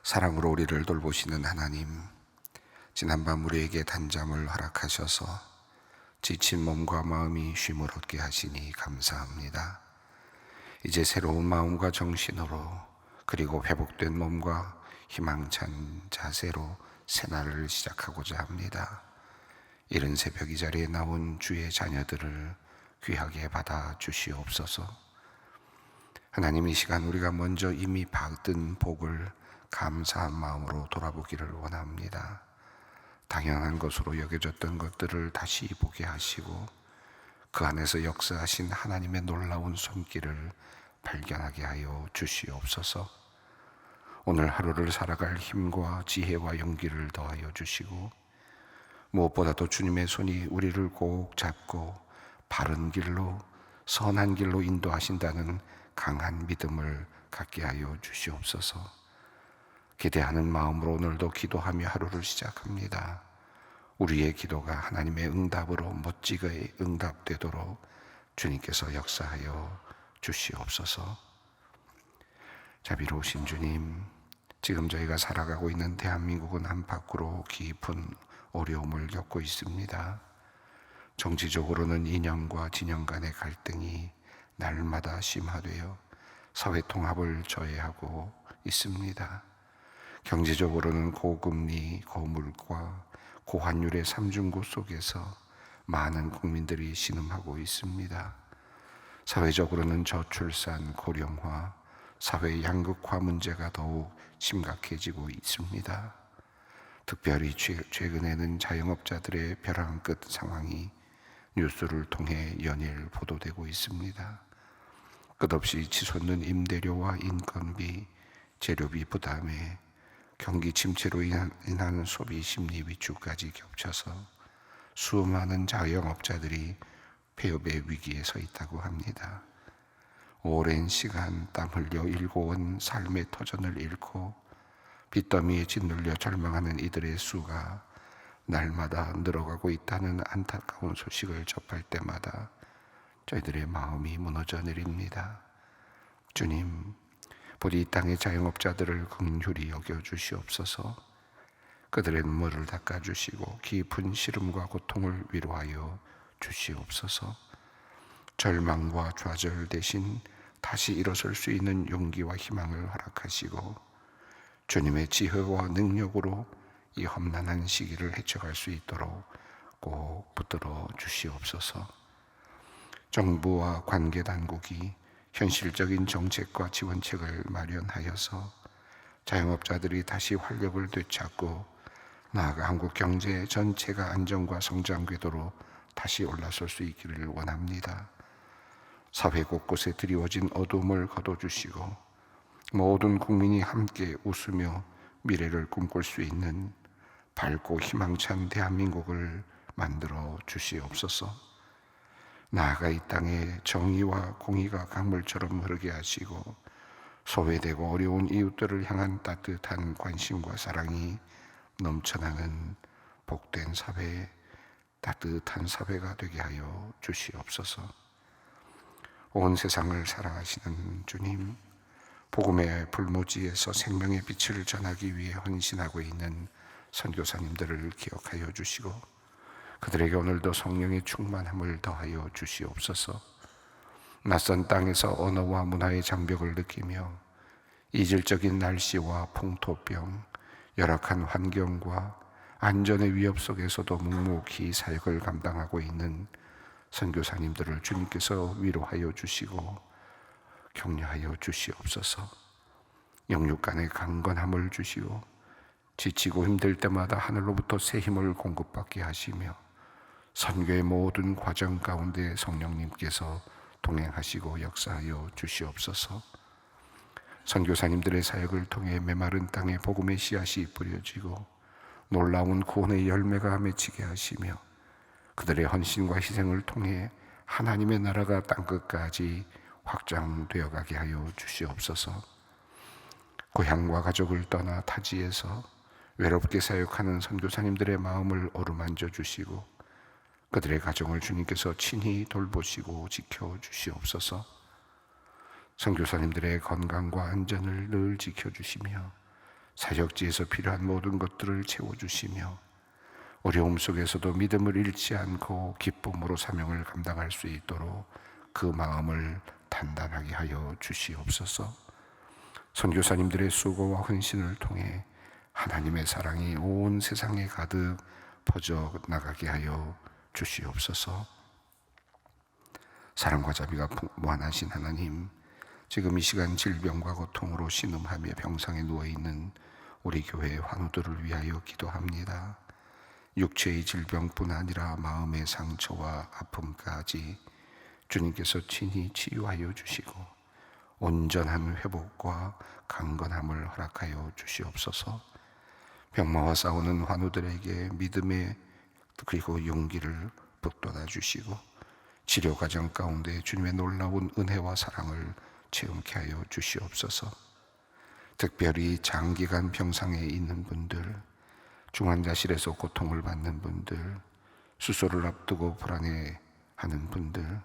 사랑으로 우리를 돌보시는 하나님, 지난밤 우리에게 단잠을 허락하셔서 지친 몸과 마음이 쉼을 얻게 하시니 감사합니다. 이제 새로운 마음과 정신으로, 그리고 회복된 몸과 희망찬 자세로 새날을 시작하고자 합니다. 이른 새벽 이 자리에 나온 주의 자녀들을 귀하게 받아 주시옵소서. 하나님, 이 시간 우리가 먼저 이미 받은 복을 감사한 마음으로 돌아보기를 원합니다. 당연한 것으로 여겨졌던 것들을 다시 보게 하시고 그 안에서 역사하신 하나님의 놀라운 손길을 발견하게 하여 주시옵소서. 오늘 하루를 살아갈 힘과 지혜와 용기를 더하여 주시고, 무엇보다도 주님의 손이 우리를 꼭 잡고 바른 길로, 선한 길로 인도하신다는 강한 믿음을 갖게 하여 주시옵소서. 기대하는 마음으로 오늘도 기도하며 하루를 시작합니다. 우리의 기도가 하나님의 응답으로 멋지게 응답되도록 주님께서 역사하여 주시옵소서. 자비로우신 주님, 지금 저희가 살아가고 있는 대한민국은 안팎으로 깊은 어려움을 겪고 있습니다. 정치적으로는 이념과 진영 간의 갈등이 날마다 심화되어 사회 통합을 저해하고 있습니다. 경제적으로는 고금리, 고물가, 고환율의 삼중고 속에서 많은 국민들이 신음하고 있습니다. 사회적으로는 저출산, 고령화, 사회 양극화 문제가 더욱 심각해지고 있습니다. 특별히 최근에는 자영업자들의 벼랑 끝 상황이 뉴스를 통해 연일 보도되고 있습니다. 끝없이 치솟는 임대료와 인건비, 재료비 부담에 경기 침체로 인한 소비 심리 위축까지 겹쳐서 수많은 자영업자들이 폐업의 위기에 서 있다고 합니다. 오랜 시간 땀 흘려 일궈온 삶의 터전을 잃고 빚더미에 짓눌려 절망하는 이들의 수가 날마다 늘어가고 있다는 안타까운 소식을 접할 때마다 저희들의 마음이 무너져 내립니다. 주님, 부디 이 땅의 자영업자들을 긍휼히 여겨 주시옵소서. 그들의 눈물을 닦아주시고 깊은 시름과 고통을 위로하여 주시옵소서. 절망과 좌절 대신 다시 일어설 수 있는 용기와 희망을 허락하시고 주님의 지혜와 능력으로 이 험난한 시기를 헤쳐갈 수 있도록 꼭 붙들어 주시옵소서. 정부와 관계당국이 현실적인 정책과 지원책을 마련하여서 자영업자들이 다시 활력을 되찾고 나아가 한국 경제 전체가 안정과 성장 궤도로 다시 올라설 수 있기를 원합니다. 사회 곳곳에 드리워진 어둠을 거둬주시고 모든 국민이 함께 웃으며 미래를 꿈꿀 수 있는 밝고 희망찬 대한민국을 만들어 주시옵소서. 나아가 이 땅에 정의와 공의가 강물처럼 흐르게 하시고 소외되고 어려운 이웃들을 향한 따뜻한 관심과 사랑이 넘쳐나는 복된 사회, 따뜻한 사회가 되게 하여 주시옵소서. 온 세상을 사랑하시는 주님, 복음의 불모지에서 생명의 빛을 전하기 위해 헌신하고 있는 선교사님들을 기억하여 주시고 그들에게 오늘도 성령의 충만함을 더하여 주시옵소서. 낯선 땅에서 언어와 문화의 장벽을 느끼며 이질적인 날씨와 풍토병, 열악한 환경과 안전의 위협 속에서도 묵묵히 사역을 감당하고 있는 선교사님들을 주님께서 위로하여 주시고 격려하여 주시옵소서. 영육 간의 강건함을 주시고 지치고 힘들 때마다 하늘로부터 새 힘을 공급받게 하시며 선교의 모든 과정 가운데 성령님께서 동행하시고 역사하여 주시옵소서. 선교사님들의 사역을 통해 메마른 땅에 복음의 씨앗이 뿌려지고 놀라운 구원의 열매가 맺히게 하시며 그들의 헌신과 희생을 통해 하나님의 나라가 땅끝까지 확장되어 가게 하여 주시옵소서. 고향과 가족을 떠나 타지에서 외롭게 사역하는 선교사님들의 마음을 어루만져 주시고 그들의 가정을 주님께서 친히 돌보시고 지켜주시옵소서. 선교사님들의 건강과 안전을 늘 지켜주시며 사역지에서 필요한 모든 것들을 채워주시며 어려움 속에서도 믿음을 잃지 않고 기쁨으로 사명을 감당할 수 있도록 그 마음을 단단하게 하여 주시옵소서. 선교사님들의 수고와 헌신을 통해 하나님의 사랑이 온 세상에 가득 퍼져나가게 하여 주시옵소서. 사랑과 자비가 무한하신 하나님, 지금 이 시간 질병과 고통으로 신음하며 병상에 누워있는 우리 교회의 환우들을 위하여 기도합니다. 육체의 질병뿐 아니라 마음의 상처와 아픔까지 주님께서 친히 치유하여 주시고 온전한 회복과 강건함을 허락하여 주시옵소서. 병마와 싸우는 환우들에게 믿음의 그리고 용기를 북돋아 주시고 치료 과정 가운데 주님의 놀라운 은혜와 사랑을 체험케 하여 주시옵소서. 특별히 장기간 병상에 있는 분들, 중환자실에서 고통을 받는 분들, 수술을 앞두고 불안해하는 분들,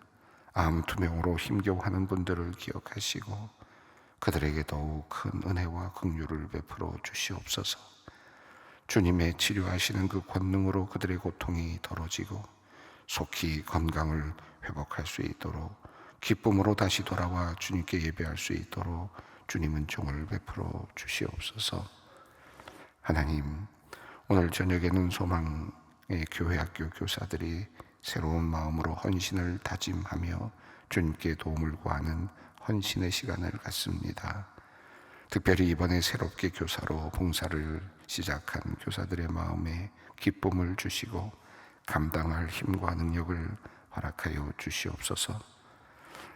암 투병으로 힘겨워하는 분들을 기억하시고 그들에게 더욱 큰 은혜와 긍휼을 베풀어 주시옵소서. 주님의 치료하시는 그 권능으로 그들의 고통이 덜어지고 속히 건강을 회복할 수 있도록 기쁨으로 다시 돌아와 주님께 예배할 수 있도록 주님 은총을 베풀어 주시옵소서. 하나님, 오늘 저녁에는 소망의 교회 학교 교사들이 새로운 마음으로 헌신을 다짐하며 주님께 도움을 구하는 헌신의 시간을 갖습니다. 특별히 이번에 새롭게 교사로 봉사를 시작한 교사들의 마음에 기쁨을 주시고 감당할 힘과 능력을 허락하여 주시옵소서.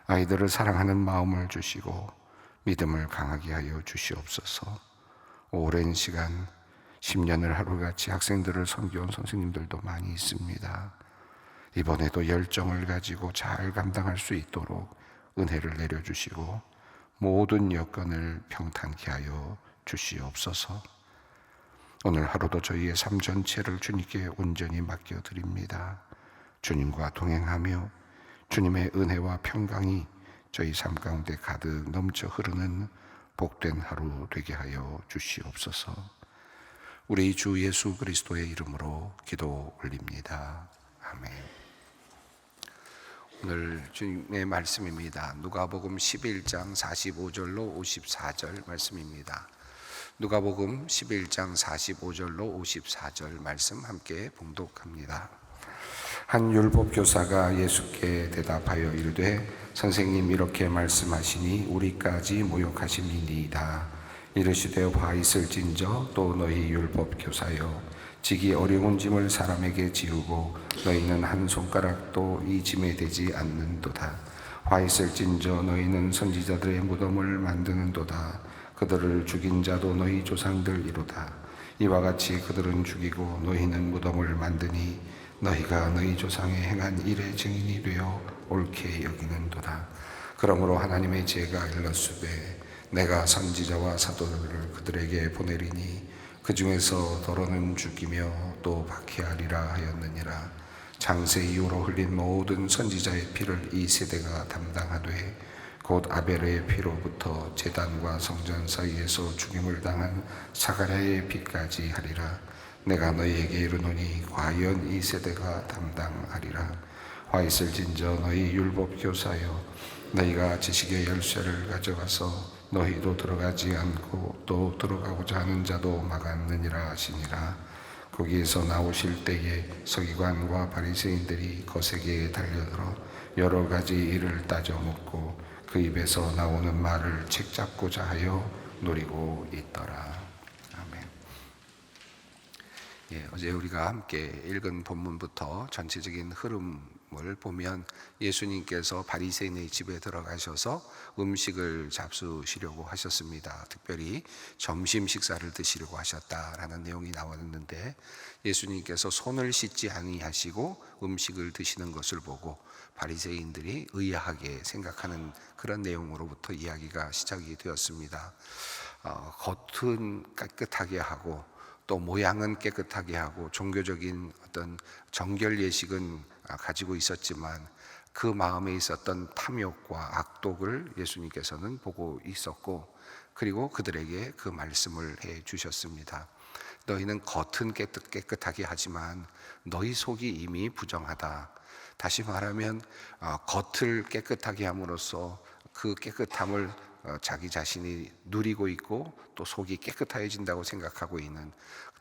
아이들을 사랑하는 마음을 주시고 믿음을 강하게 하여 주시옵소서. 오랜 시간 10년을 하루같이 학생들을 섬겨온 선생님들도 많이 있습니다. 이번에도 열정을 가지고 잘 감당할 수 있도록 은혜를 내려주시고 모든 여건을 평탄케 하여 주시옵소서. 오늘 하루도 저희의 삶 전체를 주님께 온전히 맡겨드립니다. 주님과 동행하며 주님의 은혜와 평강이 저희 삶 가운데 가득 넘쳐 흐르는 복된 하루 되게 하여 주시옵소서. 우리 주 예수 그리스도의 이름으로 기도 올립니다. 아멘. 오늘 주님의 말씀입니다. 누가복음 11장 45절로 54절 말씀입니다. 누가복음 11장 45절로 54절 말씀 함께 봉독합니다. 한 율법 교사가 예수께 대답하여 이르되 선생님 이렇게 말씀하시니 우리까지 모욕하심이니이다. 이르시되 화 있을진저 또 너희 율법 교사여 지기 어려운 짐을 사람에게 지우고 너희는 한 손가락도 이 짐에 대지 않는도다. 화 있을진저 너희는 선지자들의 무덤을 만드는도다. 그들을 죽인 자도 너희 조상들이로다. 이와 같이 그들은 죽이고 너희는 무덤을 만드니 너희가 너희 조상의 행한 일의 증인이 되어 옳게 여기는도다. 그러므로 하나님의 지혜가 일렀으되 내가 선지자와 사도들을 그들에게 보내리니 그 중에서 더러는 죽이며 또 박해하리라 하였느니라. 장세 이후로 흘린 모든 선지자의 피를 이 세대가 담당하되 곧 아벨의 피로부터 제단과 성전 사이에서 죽임을 당한 사가랴의 피까지 하리라. 내가 너희에게 이르노니 과연 이 세대가 담당하리라. 화 있을진저 너희 율법 교사여 너희가 지식의 열쇠를 가져가서 너희도 들어가지 않고 또 들어가고자 하는 자도 막았느니라 하시니라. 거기에서 나오실 때에 서기관과 바리새인들이 거세게 달려들어 여러 가지 일을 따져 묻고 그 입에서 나오는 말을 책잡고자 하여 노리고 있더라. 아멘. 어제 우리가 함께 읽은 본문부터 전체적인 흐름을 보면 예수님께서 바리새인의 집에 들어가셔서 음식을 잡수시려고 하셨습니다. 특별히 점심 식사를 드시려고 하셨다라는 내용이 나왔는데 예수님께서 손을 씻지 아니하시고 음식을 드시는 것을 보고 바리새인들이 의아하게 생각하는 그런 내용으로부터 이야기가 시작이 되었습니다. 겉은 깨끗하게 하고 또 모양은 깨끗하게 하고 종교적인 어떤 정결 예식은 가지고 있었지만 그 마음에 있었던 탐욕과 악독을 예수님께서는 보고 있었고 그리고 그들에게 그 말씀을 해 주셨습니다. 너희는 겉은 깨끗하게 하지만 너희 속이 이미 부정하다. 다시 말하면 겉을 깨끗하게 함으로써 그 깨끗함을 자기 자신이 누리고 있고 또 속이 깨끗해진다고 생각하고 있는,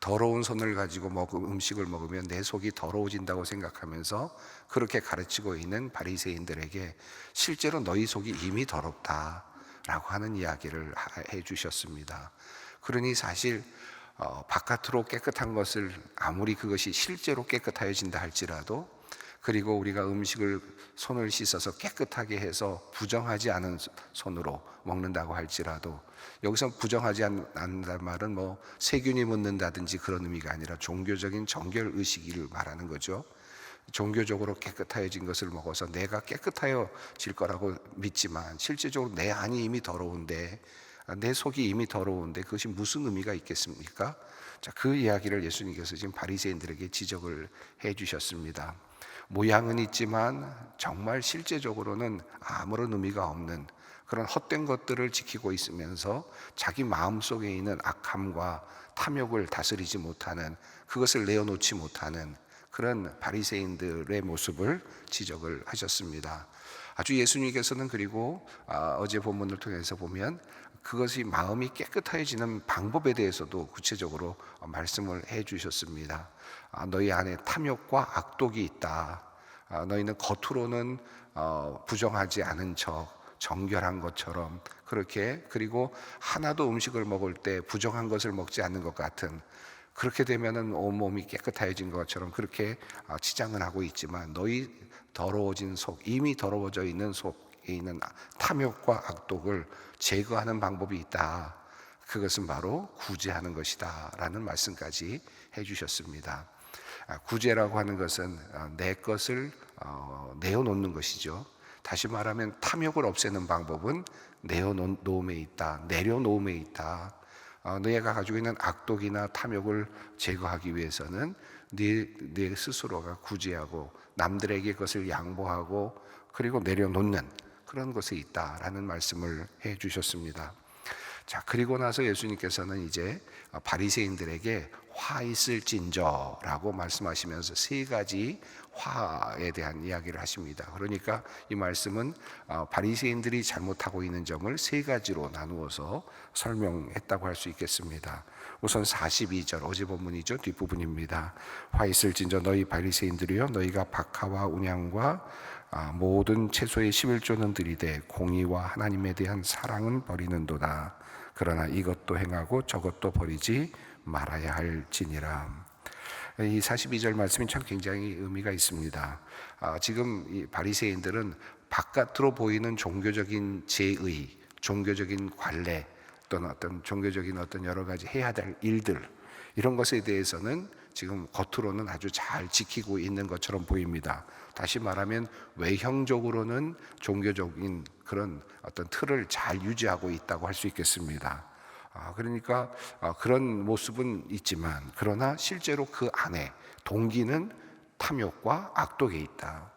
더러운 손을 가지고 음식을 먹으면 내 속이 더러워진다고 생각하면서 그렇게 가르치고 있는 바리새인들에게 실제로 너희 속이 이미 더럽다라고 하는 이야기를 해 주셨습니다. 그러니 사실 바깥으로 깨끗한 것을 아무리 그것이 실제로 깨끗해진다 할지라도, 그리고 우리가 음식을 손을 씻어서 깨끗하게 해서 부정하지 않은 손으로 먹는다고 할지라도, 여기서 부정하지 않는다는 말은 뭐 세균이 묻는다든지 그런 의미가 아니라 종교적인 정결 의식을 말하는 거죠. 종교적으로 깨끗해진 것을 먹어서 내가 깨끗해질 거라고 믿지만 실제적으로 내 안이 이미 더러운데, 내 속이 이미 더러운데 그것이 무슨 의미가 있겠습니까? 자, 그 이야기를 예수님께서 지금 바리새인들에게 지적을 해 주셨습니다. 모양은 있지만 정말 실제적으로는 아무런 의미가 없는 그런 헛된 것들을 지키고 있으면서 자기 마음속에 있는 악함과 탐욕을 다스리지 못하는, 그것을 내어놓지 못하는 그런 바리새인들의 모습을 지적을 하셨습니다. 아주 예수님께서는 그리고 어제 본문을 통해서 보면 그것이 마음이 깨끗해지는 방법에 대해서도 구체적으로 말씀을 해 주셨습니다. 너희 안에 탐욕과 악독이 있다. 너희는 겉으로는 부정하지 않은 척 정결한 것처럼 그렇게, 그리고 하나도 음식을 먹을 때 부정한 것을 먹지 않는 것 같은, 그렇게 되면은 온몸이 깨끗해진 것처럼 그렇게 치장을 하고 있지만 너희 더러워진 속, 이미 더러워져 있는 속에 있는 탐욕과 악독을 제거하는 방법이 있다. 그것은 바로 구제하는 것이다 라는 말씀까지 해주셨습니다. 구제라고 하는 것은 내 것을 내어놓는 것이죠. 다시 말하면 탐욕을 없애는 방법은 내어놓음에 있다, 내려놓음에 있다. 너희가 가지고 있는 악독이나 탐욕을 제거하기 위해서는 네 스스로가 구제하고 남들에게 그것을 양보하고 그리고 내려놓는 그런 것에 있다라는 말씀을 해 주셨습니다. 자, 그리고 나서 예수님께서는 이제 바리새인들에게 화 있을진저라고 말씀하시면서 세 가지 화에 대한 이야기를 하십니다. 그러니까 이 말씀은 바리새인들이 잘못하고 있는 점을 세 가지로 나누어서 설명했다고 할 수 있겠습니다. 우선 42절, 어제 본문이죠, 뒷부분입니다. 화 있을진저 너희 바리새인들이여, 너희가 박하와 운양과 모든 채소의 11조는 들이되 공의와 하나님에 대한 사랑은 버리는도다. 그러나 이것도 행하고 저것도 버리지 말아야 할지니라. 이 42절 말씀이 참 굉장히 의미가 있습니다. 지금 이 바리새인들은 바깥으로 보이는 종교적인 제의, 종교적인 관례, 또는 어떤 종교적인 어떤 여러 가지 해야 될 일들, 이런 것에 대해서는 지금 겉으로는 아주 잘 지키고 있는 것처럼 보입니다. 다시 말하면 외형적으로는 종교적인 그런 어떤 틀을 잘 유지하고 있다고 할 수 있겠습니다. 그러니까 그런 모습은 있지만, 그러나 실제로 그 안에 동기는 탐욕과 악독에 있다.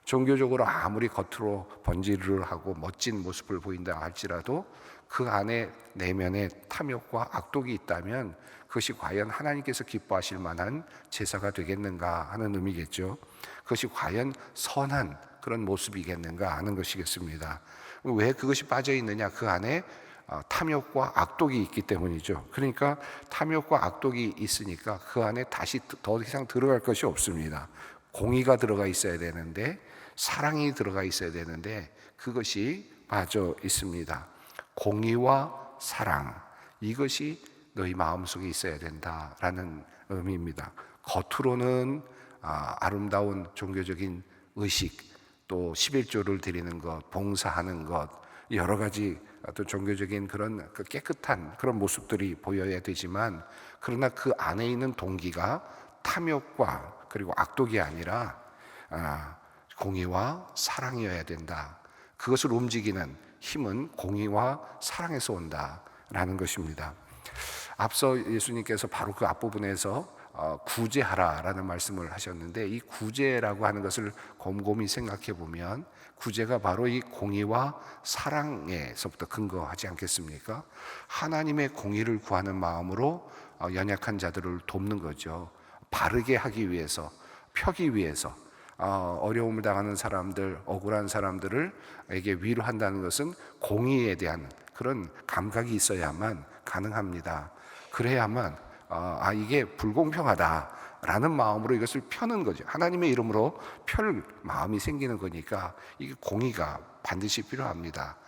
종교적으로 아무리 겉으로 번지르르 하고 멋진 모습을 보인다 할지라도 그 안에 내면에 탐욕과 악독이 있다면 그것이 과연 하나님께서 기뻐하실 만한 제사가 되겠는가 하는 의미겠죠. 그것이 과연 선한 그런 모습이겠는가 하는 것이겠습니다. 왜 그것이 빠져 있느냐? 그 안에 탐욕과 악독이 있기 때문이죠. 그러니까 탐욕과 악독이 있으니까 그 안에 다시 더 이상 들어갈 것이 없습니다. 공의가 들어가 있어야 되는데, 사랑이 들어가 있어야 되는데 그것이 빠져 있습니다. 공의와 사랑, 이것이 너희 마음속에 있어야 된다라는 의미입니다. 겉으로는 아름다운 종교적인 의식, 또 11조를 드리는 것, 봉사하는 것, 여러 가지 어떤 종교적인 그런 깨끗한 그런 모습들이 보여야 되지만, 그러나 그 안에 있는 동기가 탐욕과 그리고 악독이 아니라 공의와 사랑이어야 된다. 그것을 움직이는 힘은 공의와 사랑에서 온다라는 것입니다. 앞서 예수님께서 바로 그 앞부분에서 구제하라라는 말씀을 하셨는데, 이 구제라고 하는 것을 곰곰이 생각해 보면 구제가 바로 이 공의와 사랑에서부터 근거하지 않겠습니까? 하나님의 공의를 구하는 마음으로 연약한 자들을 돕는 거죠. 바르게 하기 위해서, 펴기 위해서, 어려움을 당하는 사람들, 억울한 사람들에게 위로한다는 것은 공의에 대한 그런 감각이 있어야만 가능합니다. 그래야만 이게 불공평하다라는 마음으로 이것을 펴는 거죠. 하나님의 이름으로 펼 마음이 생기는 거니까 이게 공의가 반드시 필요합니다.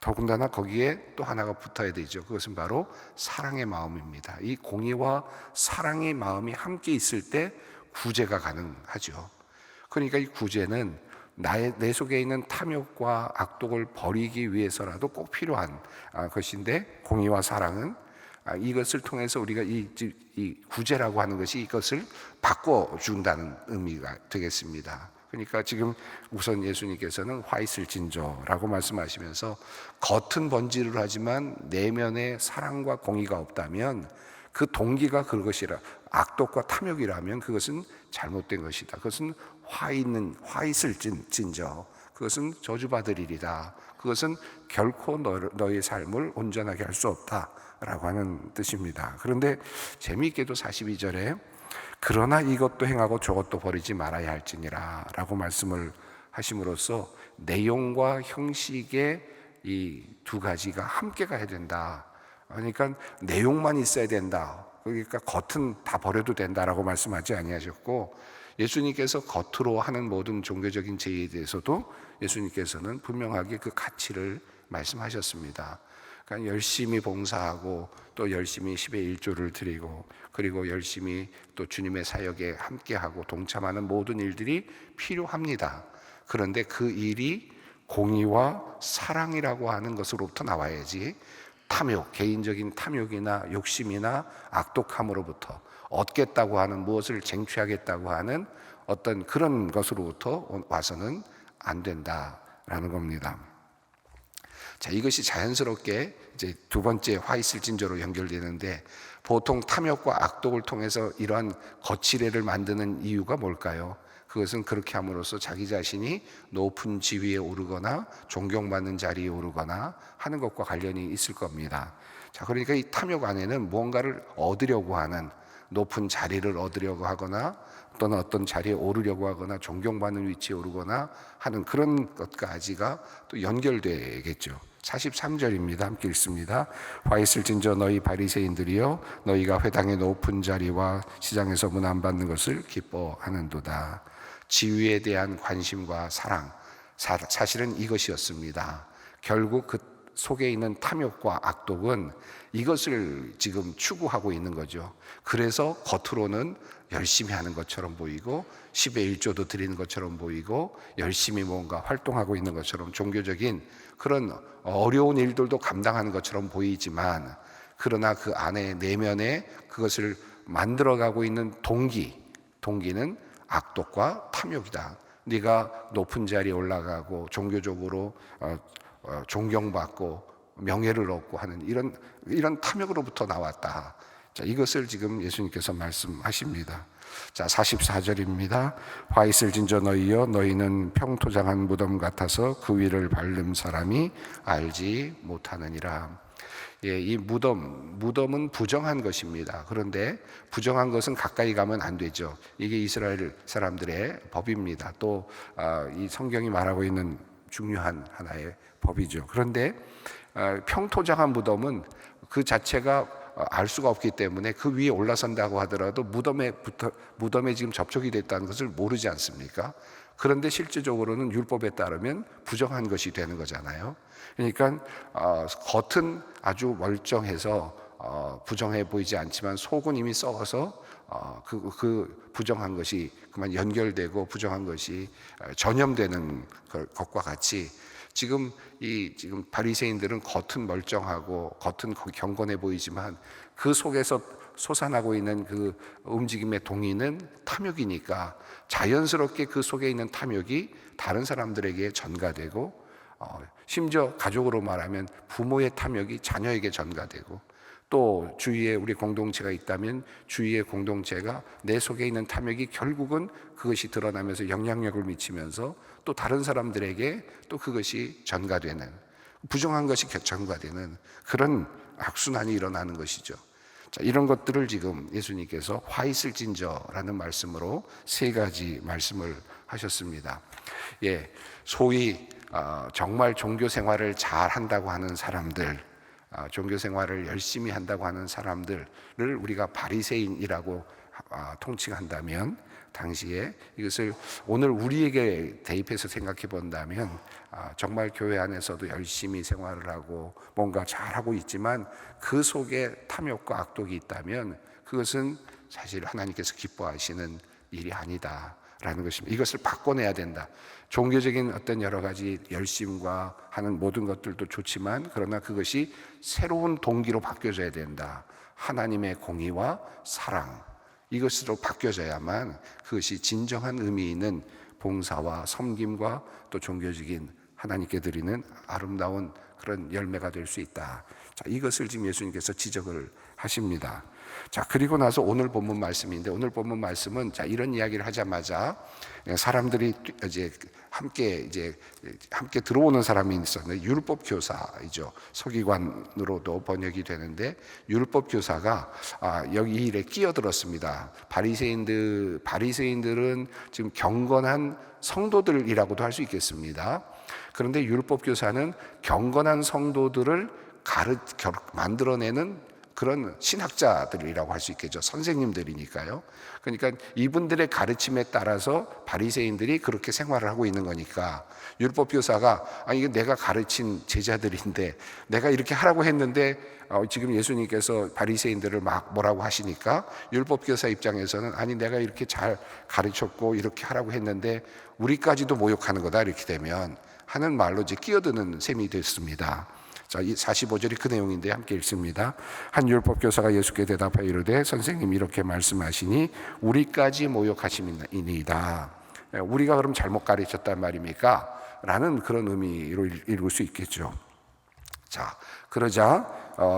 더군다나 거기에 또 하나가 붙어야 되죠. 그것은 바로 사랑의 마음입니다. 이 공의와 사랑의 마음이 함께 있을 때 구제가 가능하죠. 그러니까 이 구제는 내 속에 있는 탐욕과 악독을 버리기 위해서라도 꼭 필요한 것인데, 공의와 사랑은 이것을 통해서 우리가 이 구제라고 하는 것이 이것을 바꿔준다는 의미가 되겠습니다. 그러니까 지금 우선 예수님께서는 화 있을 진저라고 말씀하시면서 겉은 번지를 하지만 내면에 사랑과 공의가 없다면 그 동기가 그것이라, 악독과 탐욕이라면 그것은 잘못된 것이다. 그것은 화 있을 진저, 그것은 저주받으리리다. 그것은 결코 너의 삶을 온전하게 할 수 없다라고 하는 뜻입니다. 그런데 재미있게도 42절에 그러나 이것도 행하고 저것도 버리지 말아야 할지니라 라고 말씀을 하심으로써 내용과 형식의 이 두 가지가 함께 가야 된다. 그러니까 내용만 있어야 된다. 그러니까 겉은 다 버려도 된다라고 말씀하지 아니하셨고, 예수님께서 겉으로 하는 모든 종교적인 제의에 대해서도 예수님께서는 분명하게 그 가치를 말씀하셨습니다. 그러니까 열심히 봉사하고 또 열심히 10의 1조를 드리고, 그리고 열심히 또 주님의 사역에 함께하고 동참하는 모든 일들이 필요합니다. 그런데 그 일이 공의와 사랑이라고 하는 것으로부터 나와야지, 탐욕, 개인적인 탐욕이나 욕심이나 악독함으로부터 얻겠다고 하는, 무엇을 쟁취하겠다고 하는 어떤 그런 것으로부터 와서는 안 된다라는 겁니다. 자, 이것이 자연스럽게 이제 두 번째 화 있을 진저로 연결되는데, 보통 탐욕과 악독을 통해서 이러한 거칠애를 만드는 이유가 뭘까요? 그것은 그렇게 함으로써 자기 자신이 높은 지위에 오르거나 존경받는 자리에 오르거나 하는 것과 관련이 있을 겁니다. 자, 그러니까 이 탐욕 안에는 무언가를 얻으려고 하는, 높은 자리를 얻으려고 하거나 또는 어떤 자리에 오르려고 하거나 존경받는 위치에 오르거나 하는 그런 것까지가 또 연결되겠죠. 43절입니다. 함께 읽습니다. 화 있을진저 너희 바리새인들이여, 너희가 회당의 높은 자리와 시장에서 문 안 받는 것을 기뻐하는도다. 지위에 대한 관심과 사랑, 사실은 이것이었습니다. 결국 그 속에 있는 탐욕과 악독은 이것을 지금 추구하고 있는 거죠. 그래서 겉으로는 열심히 하는 것처럼 보이고 10의 1조도 드리는 것처럼 보이고 열심히 뭔가 활동하고 있는 것처럼 종교적인 그런 어려운 일들도 감당하는 것처럼 보이지만, 그러나 그 안에 내면에 그것을 만들어가고 있는 동기는 악독과 탐욕이다. 네가 높은 자리에 올라가고 종교적으로 존경받고 명예를 얻고 하는 이런 탐욕으로부터 나왔다. 자, 이것을 지금 예수님께서 말씀하십니다. 자, 44절입니다. 화 있을진저 너희여, 너희는 평토장한 무덤 같아서 그 위를 밟는 사람이 알지 못하느니라. 예, 이 무덤은 부정한 것입니다. 그런데 부정한 것은 가까이 가면 안 되죠. 이게 이스라엘 사람들의 법입니다. 또 이 성경이 말하고 있는 중요한 하나의 법이죠. 그런데 평토장한 무덤은 그 자체가 알 수가 없기 때문에 그 위에 올라선다고 하더라도 무덤에 지금 접촉이 됐다는 것을 모르지 않습니까? 그런데 실질적으로는 율법에 따르면 부정한 것이 되는 거잖아요. 그러니까 겉은 아주 멀쩡해서 부정해 보이지 않지만 속은 이미 썩어서 그 부정한 것이 그만 연결되고 부정한 것이 전염되는 것과 같이, 지금 바리새인들은 겉은 멀쩡하고 겉은 경건해 보이지만 그 속에서 솟아나고 있는 그 움직임의 동의는 탐욕이니까 자연스럽게 그 속에 있는 탐욕이 다른 사람들에게 전가되고, 심지어 가족으로 말하면 부모의 탐욕이 자녀에게 전가되고, 또 주위에 우리 공동체가 있다면 주위의 공동체가 내 속에 있는 탐욕이 결국은 그것이 드러나면서 영향력을 미치면서 또 다른 사람들에게 또 그것이 전가되는, 부정한 것이 전가되는 그런 악순환이 일어나는 것이죠. 자, 이런 것들을 지금 예수님께서 화 있을진저라는 말씀으로 세 가지 말씀을 하셨습니다. 예, 소위 정말 종교 생활을 잘 한다고 하는 사람들, 종교 생활을 열심히 한다고 하는 사람들을 우리가 바리새인이라고 통칭한다면, 당시에 이것을 오늘 우리에게 대입해서 생각해 본다면 정말 교회 안에서도 열심히 생활을 하고 뭔가 잘하고 있지만 그 속에 탐욕과 악독이 있다면 그것은 사실 하나님께서 기뻐하시는 일이 아니다라는 것입니다. 이것을 바꿔내야 된다. 종교적인 어떤 여러 가지 열심과 하는 모든 것들도 좋지만 그러나 그것이 새로운 동기로 바뀌어져야 된다. 하나님의 공의와 사랑, 이것으로 바뀌어져야만 그것이 진정한 의미 있는 봉사와 섬김과 또 종교적인 하나님께 드리는 아름다운 그런 열매가 될 수 있다. 자, 이것을 지금 예수님께서 지적을 하십니다. 자, 그리고 나서 오늘 본문 말씀인데, 오늘 본문 말씀은 자, 이런 이야기를 하자마자 사람들이 이제 함께 들어오는 사람이 있었는데, 율법 교사이죠. 서기관으로도 번역이 되는데, 율법 교사가 여기 이 일에 끼어들었습니다. 바리새인들은 지금 경건한 성도들이라고도 할 수 있겠습니다. 그런데 율법 교사는 경건한 성도들을 만들어내는 그런 신학자들이라고 할 수 있겠죠. 선생님들이니까요. 그러니까 이분들의 가르침에 따라서 바리새인들이 그렇게 생활을 하고 있는 거니까 율법 교사가 이게 내가 가르친 제자들인데 내가 이렇게 하라고 했는데 지금 예수님께서 바리새인들을 막 뭐라고 하시니까 율법 교사 입장에서는 아니 내가 이렇게 잘 가르쳤고 이렇게 하라고 했는데 우리까지도 모욕하는 거다, 이렇게 되면 하는 말로 이제 끼어드는 셈이 됐습니다. 자, 45절이 그 내용인데 함께 읽습니다. 한 율법 교사가 예수께 대답하여 이르되 선생님 이렇게 말씀하시니 우리까지 모욕하심이니이다. 우리가 그럼 잘못 가르쳤단 말입니까? 라는 그런 의미로 읽을 수 있겠죠. 자, 그러자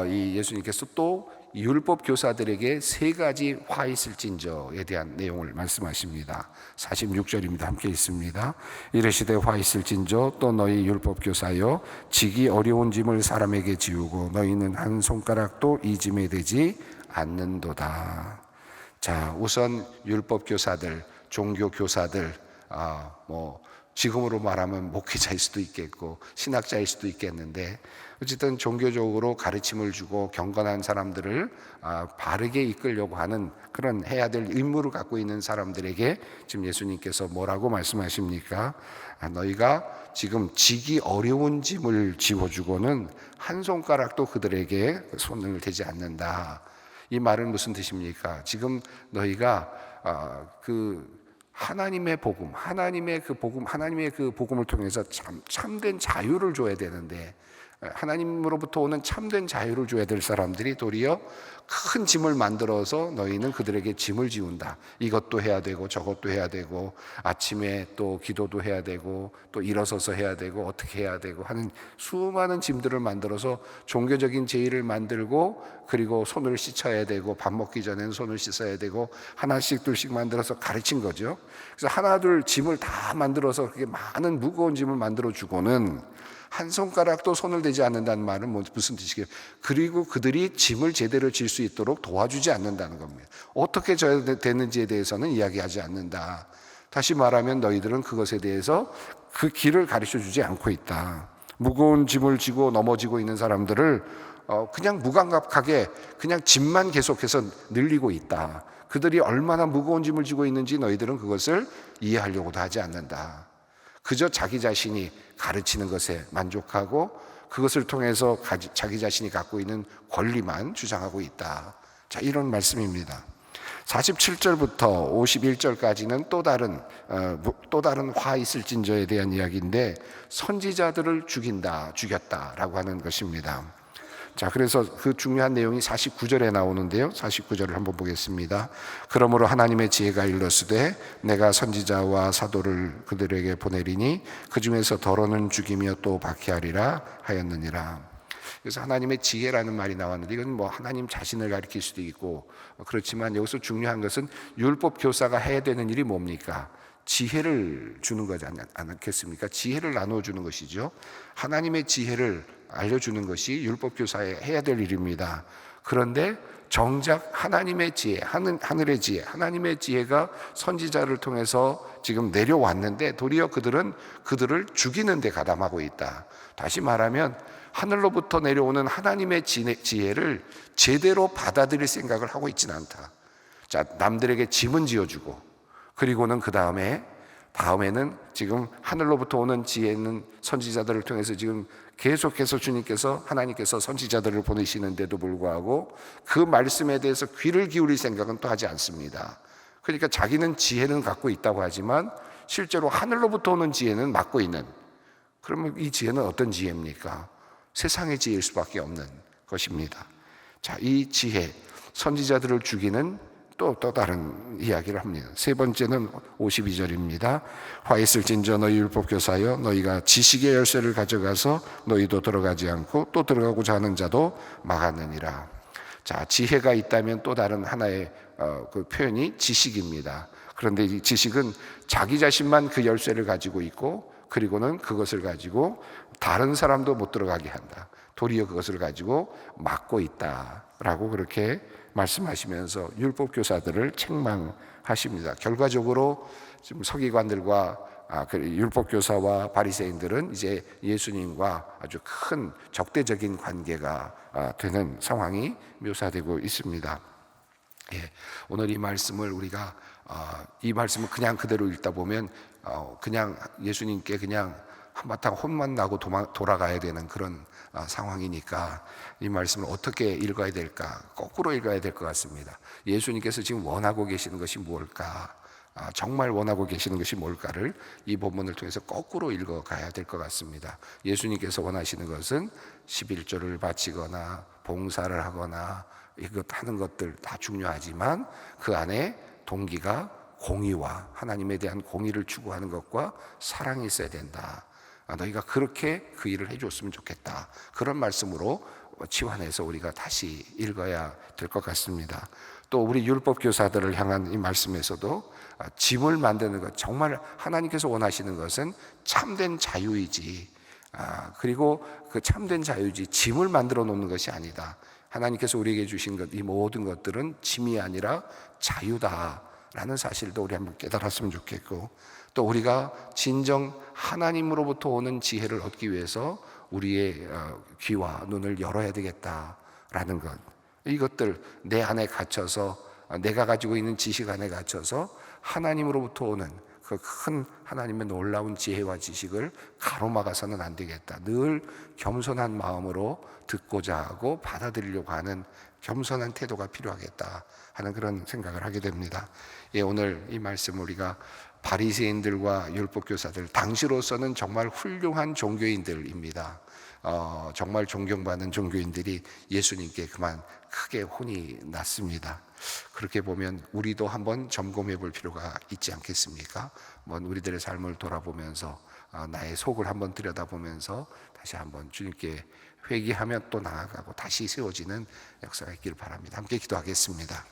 이 예수님께서 또 율법 교사들에게 세 가지 화 있을진저에 대한 내용을 말씀하십니다. 46절입니다. 함께 읽습니다. 이르시되 화 있을진저 또 너희 율법 교사여 지기 어려운 짐을 사람에게 지우고 너희는 한 손가락도 이 짐에 대지 않는도다. 자, 우선 율법 교사들, 종교 교사들, 지금으로 말하면 목회자일 수도 있겠고 신학자일 수도 있겠는데 어쨌든 종교적으로 가르침을 주고 경건한 사람들을 바르게 이끌려고 하는 그런 해야 될 의무를 갖고 있는 사람들에게 지금 예수님께서 뭐라고 말씀하십니까? 너희가 지금 지기 어려운 짐을 지워주고는 한 손가락도 그들에게 손을 대지 않는다. 이 말은 무슨 뜻입니까? 지금 너희가 하나님의 복음, 하나님의 그 복음을 통해서 참된 자유를 줘야 되는데 하나님으로부터 오는 참된 자유를 줘야 될 사람들이 도리어 큰 짐을 만들어서 너희는 그들에게 짐을 지운다. 이것도 해야 되고 저것도 해야 되고 아침에 또 기도도 해야 되고 또 일어서서 해야 되고 어떻게 해야 되고 하는 수많은 짐들을 만들어서 종교적인 제의를 만들고 그리고 손을 씻어야 되고 밥 먹기 전에는 손을 씻어야 되고 하나씩 둘씩 만들어서 가르친 거죠. 그래서 하나 둘 짐을 다 만들어서 그렇게 많은 무거운 짐을 만들어 주고는 한 손가락도 손을 대지 않는다는 말은 무슨 뜻이겠어요? 그리고 그들이 짐을 제대로 질 수 있도록 도와주지 않는다는 겁니다. 어떻게 져야 되는지에 대해서는 이야기하지 않는다. 다시 말하면 너희들은 그것에 대해서 그 길을 가르쳐 주지 않고 있다. 무거운 짐을 지고 넘어지고 있는 사람들을 그냥 무감각하게 그냥 짐만 계속해서 늘리고 있다. 그들이 얼마나 무거운 짐을 지고 있는지 너희들은 그것을 이해하려고도 하지 않는다. 그저 자기 자신이 가르치는 것에 만족하고 그것을 통해서 자기 자신이 갖고 있는 권리만 주장하고 있다. 자, 이런 말씀입니다. 47절부터 51절까지는 또 다른 화 있을진저에 대한 이야기인데 선지자들을 죽였다라고 하는 것입니다. 자, 그래서 그 중요한 내용이 49절에 나오는데요. 49절을 한번 보겠습니다. 그러므로 하나님의 지혜가 일러스되 내가 선지자와 사도를 그들에게 보내리니 그 중에서 더러는 죽이며 또 박해하리라 하였느니라. 그래서 하나님의 지혜라는 말이 나왔는데 이건 뭐 하나님 자신을 가리킬 수도 있고 그렇지만 여기서 중요한 것은 율법 교사가 해야 되는 일이 뭡니까? 지혜를 주는 거지 않겠습니까? 지혜를 나눠주는 것이죠. 하나님의 지혜를 알려주는 것이 율법 교사의 해야 될 일입니다. 그런데 정작 하나님의 지혜, 하늘의 지혜, 하나님의 지혜가 선지자를 통해서 지금 내려왔는데 도리어 그들을 죽이는 데 가담하고 있다. 다시 말하면 하늘로부터 내려오는 하나님의 지혜를 제대로 받아들일 생각을 하고 있지는 않다. 자, 남들에게 짐은 지어주고 그리고는 다음에는 지금 하늘로부터 오는 지혜는 선지자들을 통해서 지금 계속해서 하나님께서 선지자들을 보내시는데도 불구하고 그 말씀에 대해서 귀를 기울일 생각은 또 하지 않습니다. 그러니까 자기는 지혜는 갖고 있다고 하지만 실제로 하늘로부터 오는 지혜는 막고 있는, 그러면 이 지혜는 어떤 지혜입니까? 세상의 지혜일 수밖에 없는 것입니다. 자, 이 지혜, 선지자들을 죽이는 또 다른 이야기를 합니다. 세 번째는 52절입니다. 화 있을진저 너희 율법교사여 너희가 지식의 열쇠를 가져가서 너희도 들어가지 않고 또 들어가고자 하는 자도 막았느니라. 자, 지혜가 있다면 또 다른 하나의 그 표현이 지식입니다. 그런데 이 지식은 자기 자신만 그 열쇠를 가지고 있고 그리고는 그것을 가지고 다른 사람도 못 들어가게 한다. 도리어 그것을 가지고 막고 있다라고 그렇게 말씀하시면서 율법 교사들을 책망하십니다. 결과적으로 지금 서기관들과 율법 교사와 바리새인들은 이제 예수님과 아주 큰 적대적인 관계가 되는 상황이 묘사되고 있습니다. 예, 오늘 이 말씀을 우리가 이 말씀을 그냥 그대로 읽다 보면 그냥 예수님께 그냥 한바탕 혼만 나고 돌아가야 되는 그런 상황이니까 이 말씀을 어떻게 읽어야 될까? 거꾸로 읽어야 될 것 같습니다. 예수님께서 지금 원하고 계시는 것이 뭘까? 정말 원하고 계시는 것이 뭘까를 이 본문을 통해서 거꾸로 읽어가야 될 것 같습니다. 예수님께서 원하시는 것은 11조를 바치거나 봉사를 하거나 이것 하는 것들 다 중요하지만 그 안에 동기가 공의와 하나님에 대한 공의를 추구하는 것과 사랑이 있어야 된다. 너희가 그렇게 그 일을 해줬으면 좋겠다. 그런 말씀으로 치환해서 우리가 다시 읽어야 될 것 같습니다. 또 우리 율법 교사들을 향한 이 말씀에서도 짐을 만드는 것, 정말 하나님께서 원하시는 것은 참된 자유이지, 그리고 그 참된 자유지 짐을 만들어 놓는 것이 아니다. 하나님께서 우리에게 주신 것, 이 모든 것들은 짐이 아니라 자유다라는 사실도 우리 한번 깨달았으면 좋겠고, 또 우리가 진정 하나님으로부터 오는 지혜를 얻기 위해서 우리의 귀와 눈을 열어야 되겠다라는 것, 이것들 내 안에 갇혀서 내가 가지고 있는 지식 안에 갇혀서 하나님으로부터 오는 그 큰 하나님의 놀라운 지혜와 지식을 가로막아서는 안 되겠다. 늘 겸손한 마음으로 듣고자 하고 받아들이려고 하는 겸손한 태도가 필요하겠다 하는 그런 생각을 하게 됩니다. 예, 오늘 이 말씀 우리가 바리새인들과 율법교사들, 당시로서는 정말 훌륭한 종교인들입니다. 정말 존경받는 종교인들이 예수님께 그만 크게 혼이 났습니다. 그렇게 보면 우리도 한번 점검해 볼 필요가 있지 않겠습니까? 우리들의 삶을 돌아보면서 나의 속을 한번 들여다보면서 다시 한번 주님께 회개하며 또 나아가고 다시 세워지는 역사가 있기를 바랍니다. 함께 기도하겠습니다.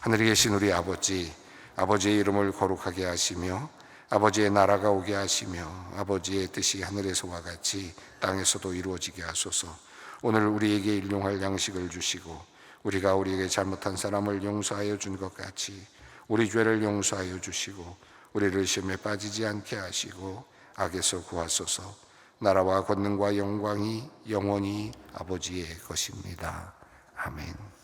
하늘에 계신 우리 아버지, 아버지의 이름을 거룩하게 하시며 아버지의 나라가 오게 하시며 아버지의 뜻이 하늘에서와 같이 땅에서도 이루어지게 하소서. 오늘 우리에게 일용할 양식을 주시고 우리가 우리에게 잘못한 사람을 용서하여 준 것 같이 우리 죄를 용서하여 주시고 우리를 시험에 빠지지 않게 하시고 악에서 구하소서. 나라와 권능과 영광이 영원히 아버지의 것입니다. 아멘.